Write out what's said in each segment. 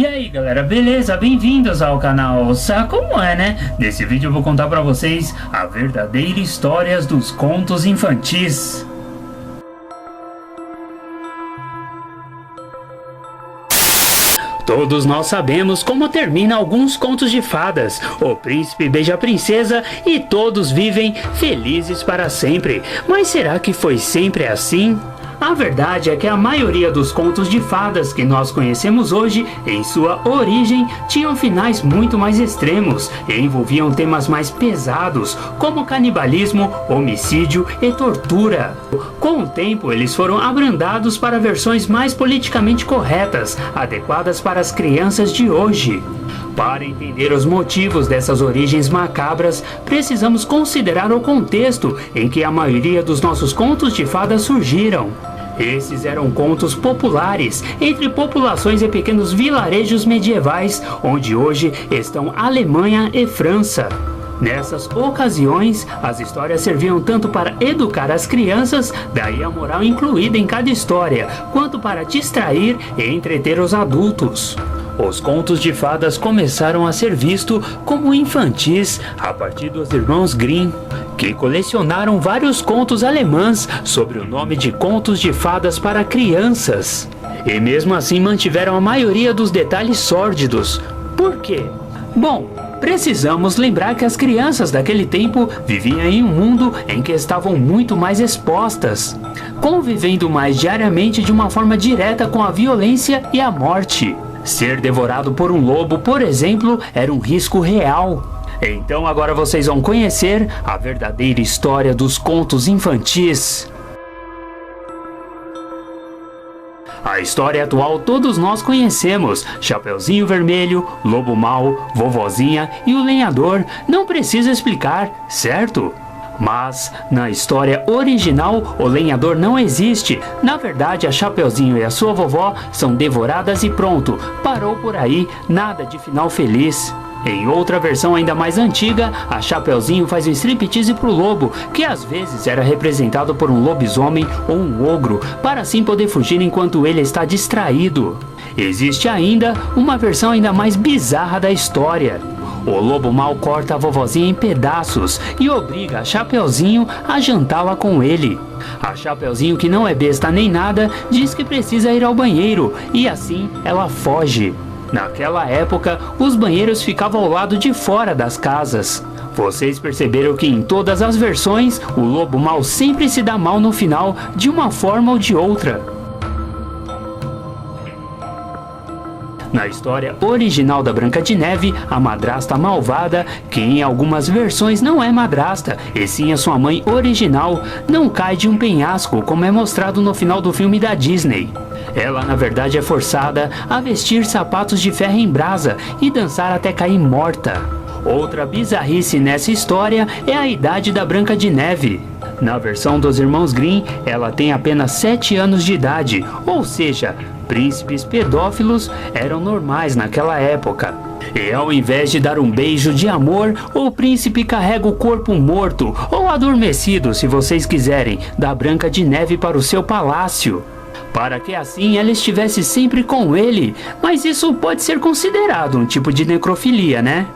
E aí galera, beleza? Bem-vindos ao canal. Sabe como é, né? Nesse vídeo eu vou contar pra vocês a verdadeira história dos contos infantis. Todos nós sabemos como termina alguns contos de fadas. O príncipe beija a princesa e todos vivem felizes para sempre. Mas será que foi sempre assim? A verdade é que a maioria dos contos de fadas que nós conhecemos hoje, em sua origem, tinham finais muito mais extremos e envolviam temas mais pesados, como canibalismo, homicídio e tortura. Com o tempo, eles foram abrandados para versões mais politicamente corretas, adequadas para as crianças de hoje. Para entender os motivos dessas origens macabras, precisamos considerar o contexto em que a maioria dos nossos contos de fadas surgiram. Esses eram contos populares entre populações e pequenos vilarejos medievais, onde hoje estão Alemanha e França. Nessas ocasiões, as histórias serviam tanto para educar as crianças, daí a moral incluída em cada história, quanto para distrair e entreter os adultos. Os contos de fadas começaram a ser vistos como infantis a partir dos irmãos Grimm, que colecionaram vários contos alemães sob o nome de contos de fadas para crianças. E mesmo assim mantiveram a maioria dos detalhes sórdidos. Por quê? Bom, precisamos lembrar que as crianças daquele tempo viviam em um mundo em que estavam muito mais expostas, convivendo mais diariamente de uma forma direta com a violência e a morte. Ser devorado por um lobo, por exemplo, era um risco real. Então agora vocês vão conhecer a verdadeira história dos contos infantis. A história atual todos nós conhecemos: Chapeuzinho Vermelho, Lobo Mau, Vovozinha e o Lenhador. Não precisa explicar, certo? Mas, na história original, o lenhador não existe. Na verdade, a Chapeuzinho e a sua vovó são devoradas e pronto. Parou por aí, nada de final feliz. Em outra versão ainda mais antiga, a Chapeuzinho faz um striptease pro lobo, que às vezes era representado por um lobisomem ou um ogro, para assim poder fugir enquanto ele está distraído. Existe ainda uma versão ainda mais bizarra da história. O lobo mau corta a vovozinha em pedaços e obriga a Chapeuzinho a jantá-la com ele. A Chapeuzinho, que não é besta nem nada, diz que precisa ir ao banheiro e assim ela foge. Naquela época, os banheiros ficavam ao lado de fora das casas. Vocês perceberam que em todas as versões, o lobo mau sempre se dá mal no final, de uma forma ou de outra. Na história original da Branca de Neve, a madrasta malvada, que em algumas versões não é madrasta, e sim a sua mãe original, não cai de um penhasco, como é mostrado no final do filme da Disney. Ela na verdade é forçada a vestir sapatos de ferro em brasa e dançar até cair morta. Outra bizarrice nessa história é a idade da Branca de Neve. Na versão dos irmãos Grimm, ela tem apenas 7 anos de idade, ou seja, príncipes pedófilos eram normais naquela época. E ao invés de dar um beijo de amor, o príncipe carrega o corpo morto, ou adormecido se vocês quiserem, da Branca de Neve para o seu palácio, para que assim ela estivesse sempre com ele. Mas isso pode ser considerado um tipo de necrofilia, né?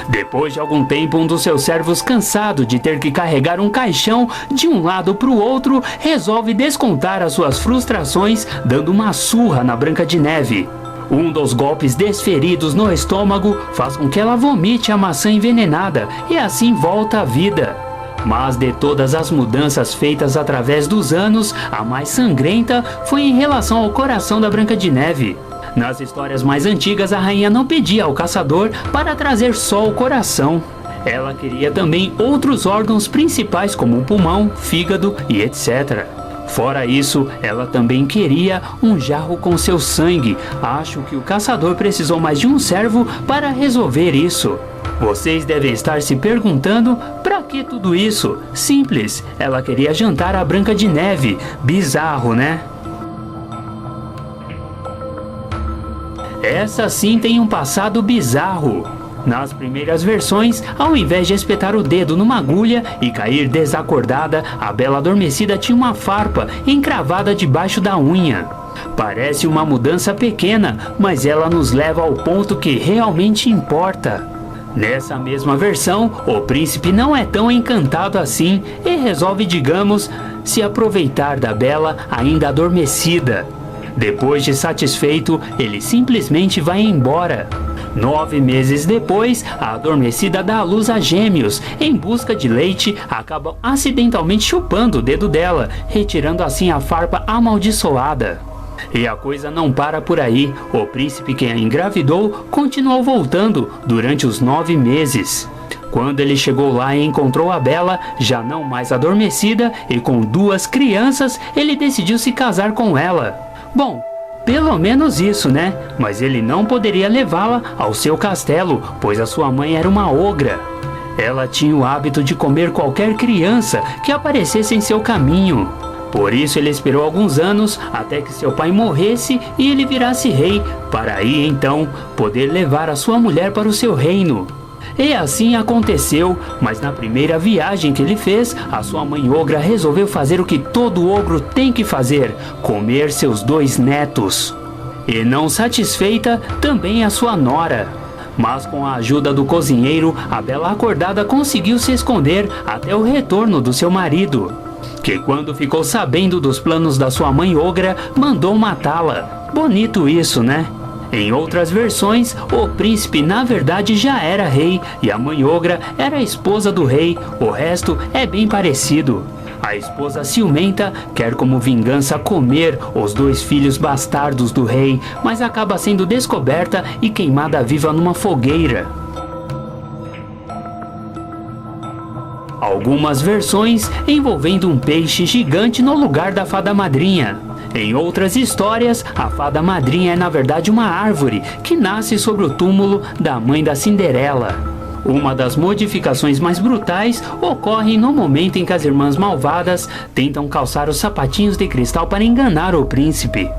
Depois de algum tempo, um dos seus servos, cansado de ter que carregar um caixão de um lado para o outro, resolve descontar as suas frustrações dando uma surra na Branca de Neve. Um dos golpes desferidos no estômago faz com que ela vomite a maçã envenenada e assim volta à vida. Mas de todas as mudanças feitas através dos anos, a mais sangrenta foi em relação ao coração da Branca de Neve. Nas histórias mais antigas, a rainha não pedia ao caçador para trazer só o coração. Ela queria também outros órgãos principais como o pulmão, fígado e etc. Fora isso, ela também queria um jarro com seu sangue. Acho que o caçador precisou mais de um servo para resolver isso. Vocês devem estar se perguntando, pra que tudo isso? Simples, ela queria jantar a Branca de Neve. Bizarro, né? Essa sim tem um passado bizarro. Nas primeiras versões, ao invés de espetar o dedo numa agulha e cair desacordada, a Bela Adormecida tinha uma farpa encravada debaixo da unha. Parece uma mudança pequena, mas ela nos leva ao ponto que realmente importa. Nessa mesma versão, o príncipe não é tão encantado assim e resolve, digamos, se aproveitar da Bela ainda adormecida. Depois de satisfeito, ele simplesmente vai embora. 9 meses depois, a adormecida dá à luz a gêmeos. Em busca de leite, acabam acidentalmente chupando o dedo dela, retirando assim a farpa amaldiçoada. E a coisa não para por aí. O príncipe que a engravidou continuou voltando durante os 9 meses. Quando ele chegou lá e encontrou a Bela, já não mais adormecida e com 2 crianças, ele decidiu se casar com ela. Bom, pelo menos isso, né? Mas ele não poderia levá-la ao seu castelo, pois a sua mãe era uma ogra. Ela tinha o hábito de comer qualquer criança que aparecesse em seu caminho. Por isso ele esperou alguns anos até que seu pai morresse e ele virasse rei, para aí então poder levar a sua mulher para o seu reino. E assim aconteceu, mas na primeira viagem que ele fez, a sua mãe ogra resolveu fazer o que todo ogro tem que fazer: comer seus 2 netos. E não satisfeita, também a sua nora. Mas com a ajuda do cozinheiro, a Bela acordada conseguiu se esconder até o retorno do seu marido, que quando ficou sabendo dos planos da sua mãe ogra, mandou matá-la. Bonito isso, né? Em outras versões, o príncipe na verdade já era rei e a mãe ogra era a esposa do rei. O resto é bem parecido. A esposa ciumenta quer como vingança comer os 2 filhos bastardos do rei, mas acaba sendo descoberta e queimada viva numa fogueira. Algumas versões envolvendo um peixe gigante no lugar da fada madrinha. Em outras histórias, a fada madrinha é na verdade uma árvore que nasce sobre o túmulo da mãe da Cinderela. Uma das modificações mais brutais ocorre no momento em que as irmãs malvadas tentam calçar os sapatinhos de cristal para enganar o príncipe.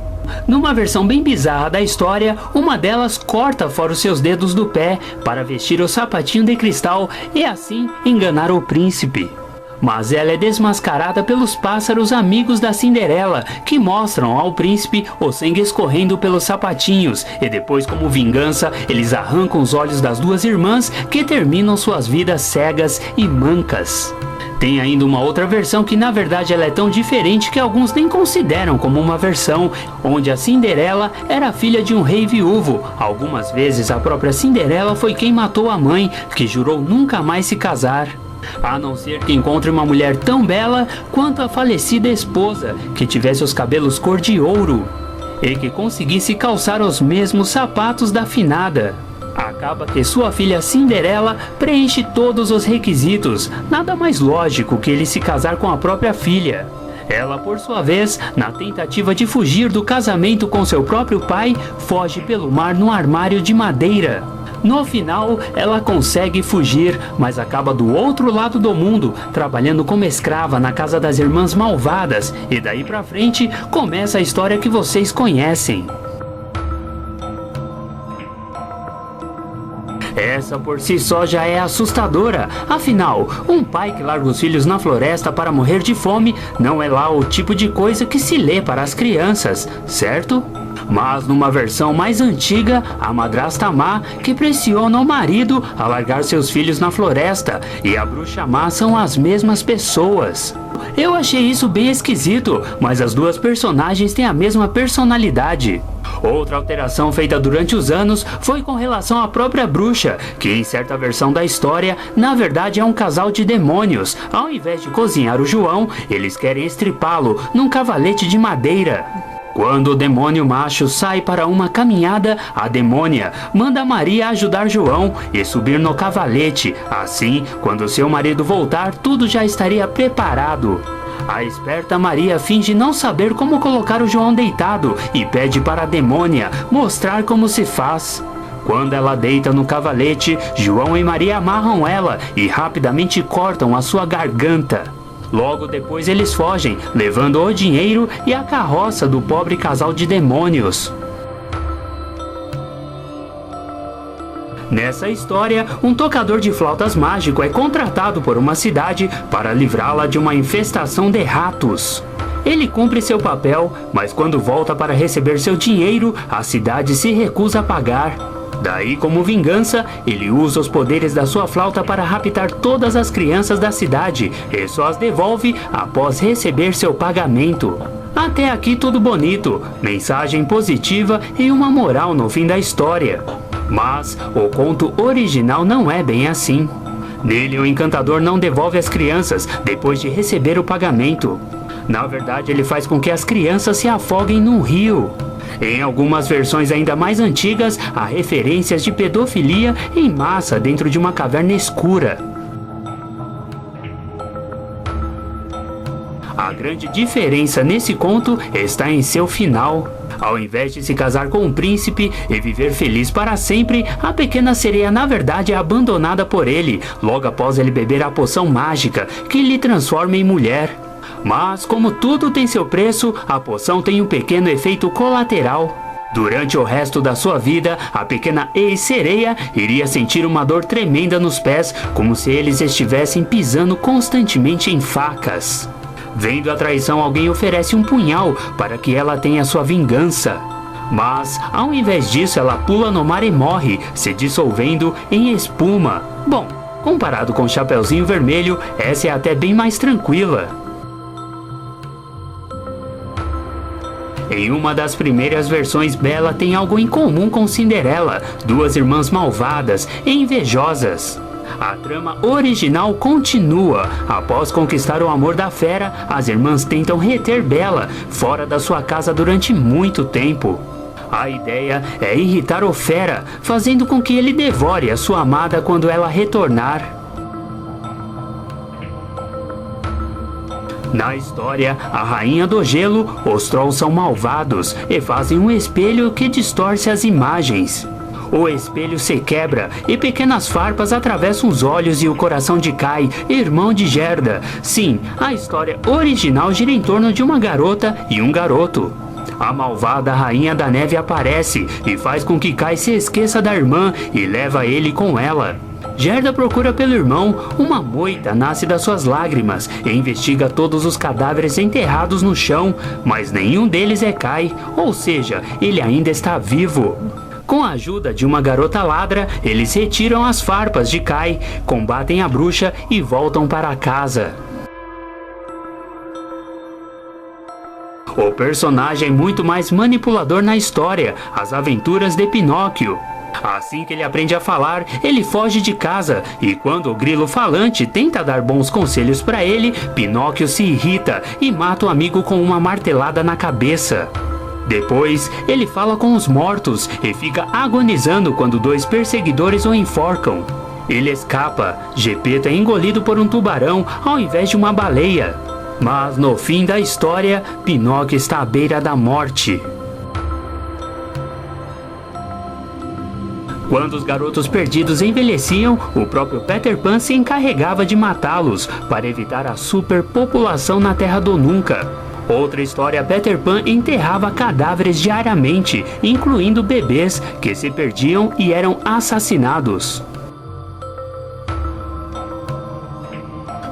Numa versão bem bizarra da história, uma delas corta fora os seus dedos do pé para vestir o sapatinho de cristal e assim enganar o príncipe. Mas ela é desmascarada pelos pássaros amigos da Cinderela, que mostram ao príncipe o sangue escorrendo pelos sapatinhos, e depois, como vingança, eles arrancam os olhos das 2 irmãs, que terminam suas vidas cegas e mancas. Tem ainda uma outra versão que na verdade ela é tão diferente que alguns nem consideram como uma versão, onde a Cinderela era filha de um rei viúvo. Algumas vezes a própria Cinderela foi quem matou a mãe, que jurou nunca mais se casar. A não ser que encontre uma mulher tão bela quanto a falecida esposa, que tivesse os cabelos cor de ouro e que conseguisse calçar os mesmos sapatos da finada. Acaba que sua filha Cinderela preenche todos os requisitos, nada mais lógico que ele se casar com a própria filha. Ela, por sua vez, na tentativa de fugir do casamento com seu próprio pai, foge pelo mar num armário de madeira. No final, ela consegue fugir, mas acaba do outro lado do mundo, trabalhando como escrava na casa das irmãs malvadas, e daí pra frente começa a história que vocês conhecem. Essa por si só já é assustadora. Afinal, um pai que larga os filhos na floresta para morrer de fome não é lá o tipo de coisa que se lê para as crianças, certo? Mas numa versão mais antiga, a madrasta má que pressiona o marido a largar seus filhos na floresta, e a bruxa má são as mesmas pessoas. Eu achei isso bem esquisito, mas as 2 personagens têm a mesma personalidade. Outra alteração feita durante os anos foi com relação à própria bruxa, que em certa versão da história, na verdade é um casal de demônios. Ao invés de cozinhar o João, eles querem estripá-lo num cavalete de madeira. Quando o demônio macho sai para uma caminhada, a demônia manda Maria ajudar João e subir no cavalete. Assim, quando seu marido voltar, tudo já estaria preparado. A esperta Maria finge não saber como colocar o João deitado e pede para a demônia mostrar como se faz. Quando ela deita no cavalete, João e Maria amarram ela e rapidamente cortam a sua garganta. Logo depois eles fogem, levando o dinheiro e a carroça do pobre casal de demônios. Nessa história, um tocador de flautas mágico é contratado por uma cidade para livrá-la de uma infestação de ratos. Ele cumpre seu papel, mas quando volta para receber seu dinheiro, a cidade se recusa a pagar. Daí, como vingança, ele usa os poderes da sua flauta para raptar todas as crianças da cidade e só as devolve após receber seu pagamento. Até aqui tudo bonito, mensagem positiva e uma moral no fim da história. Mas o conto original não é bem assim. Nele, o encantador não devolve as crianças depois de receber o pagamento. Na verdade, ele faz com que as crianças se afoguem no rio. Em algumas versões ainda mais antigas, há referências de pedofilia em massa dentro de uma caverna escura. A grande diferença nesse conto está em seu final. Ao invés de se casar com um príncipe e viver feliz para sempre, a pequena sereia na verdade é abandonada por ele, logo após ele beber a poção mágica, que lhe transforma em mulher. Mas, como tudo tem seu preço, a poção tem um pequeno efeito colateral. Durante o resto da sua vida, a pequena ex-sereia iria sentir uma dor tremenda nos pés, como se eles estivessem pisando constantemente em facas. Vendo a traição, alguém oferece um punhal para que ela tenha sua vingança. Mas, ao invés disso, ela pula no mar e morre, se dissolvendo em espuma. Bom, comparado com o Chapeuzinho Vermelho, essa é até bem mais tranquila. Em uma das primeiras versões, Bela tem algo em comum com Cinderela, duas irmãs malvadas e invejosas. A trama original continua. Após conquistar o amor da fera, as irmãs tentam reter Bela fora da sua casa durante muito tempo. A ideia é irritar o fera, fazendo com que ele devore a sua amada quando ela retornar. Na história, a Rainha do Gelo, os Trolls são malvados e fazem um espelho que distorce as imagens. O espelho se quebra e pequenas farpas atravessam os olhos e o coração de Kai, irmão de Gerda. Sim, a história original gira em torno de uma garota e um garoto. A malvada Rainha da Neve aparece e faz com que Kai se esqueça da irmã e leva ele com ela. Gerda procura pelo irmão, uma moita nasce das suas lágrimas e investiga todos os cadáveres enterrados no chão, mas nenhum deles é Kai, ou seja, ele ainda está vivo. Com a ajuda de uma garota ladra, eles retiram as farpas de Kai, combatem a bruxa e voltam para casa. O personagem é muito mais manipulador na história, As Aventuras de Pinóquio. Assim que ele aprende a falar, ele foge de casa e quando o grilo falante tenta dar bons conselhos para ele, Pinóquio se irrita e mata o amigo com uma martelada na cabeça. Depois, ele fala com os mortos e fica agonizando quando dois perseguidores o enforcam. Ele escapa, Gepeto é engolido por um tubarão ao invés de uma baleia. Mas no fim da história, Pinóquio está à beira da morte. Quando os garotos perdidos envelheciam, o próprio Peter Pan se encarregava de matá-los para evitar a superpopulação na Terra do Nunca. Outra história, Peter Pan enterrava cadáveres diariamente, incluindo bebês que se perdiam e eram assassinados.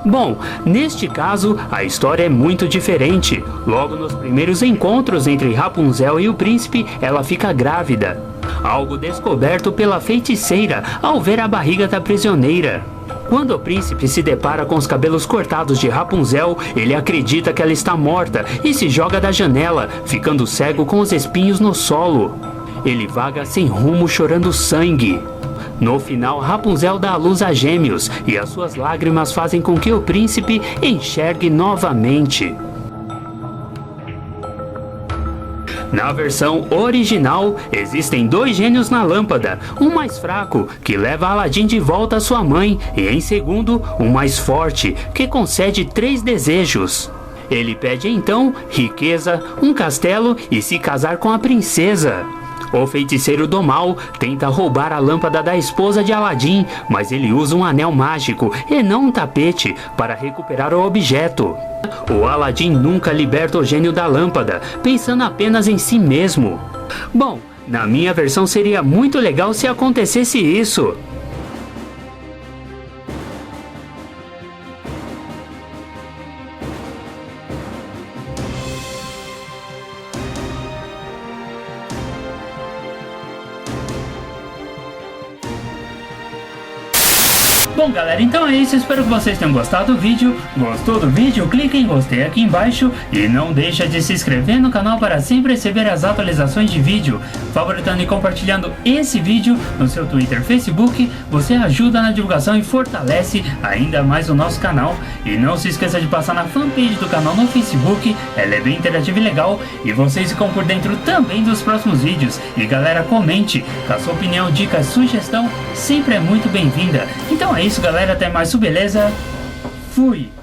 Bom, neste caso, a história é muito diferente. Logo nos primeiros encontros entre Rapunzel e o príncipe, ela fica grávida. Algo descoberto pela feiticeira ao ver a barriga da prisioneira. Quando o príncipe se depara com os cabelos cortados de Rapunzel, ele acredita que ela está morta e se joga da janela, ficando cego com os espinhos no solo. Ele vaga sem rumo, chorando sangue. No final, Rapunzel dá à luz a gêmeos e as suas lágrimas fazem com que o príncipe enxergue novamente. Na versão original, existem dois gênios na lâmpada, um mais fraco, que leva Aladim de volta à sua mãe, e em segundo, um mais forte, que concede 3 desejos. Ele pede então riqueza, um castelo e se casar com a princesa. O feiticeiro do mal tenta roubar a lâmpada da esposa de Aladim, mas ele usa um anel mágico e não um tapete para recuperar o objeto. O Aladim nunca liberta o gênio da lâmpada, pensando apenas em si mesmo. Bom, Na minha versão seria muito legal se acontecesse isso. Bom galera, então é isso, espero que vocês tenham gostado do vídeo. Gostou do vídeo? Clique em gostei aqui embaixo e não deixa de se inscrever no canal para sempre receber as atualizações de vídeo. Favoritando e compartilhando esse vídeo no seu Twitter, Facebook, você ajuda na divulgação e fortalece ainda mais o nosso canal. E não se esqueça de passar na fanpage do canal no Facebook, ela é bem interativa e legal, e vocês ficam por dentro também dos próximos vídeos. E galera, comente, com a sua opinião, dica, sugestão, sempre é muito bem-vinda. Então é isso galera, até mais, beleza? Fui!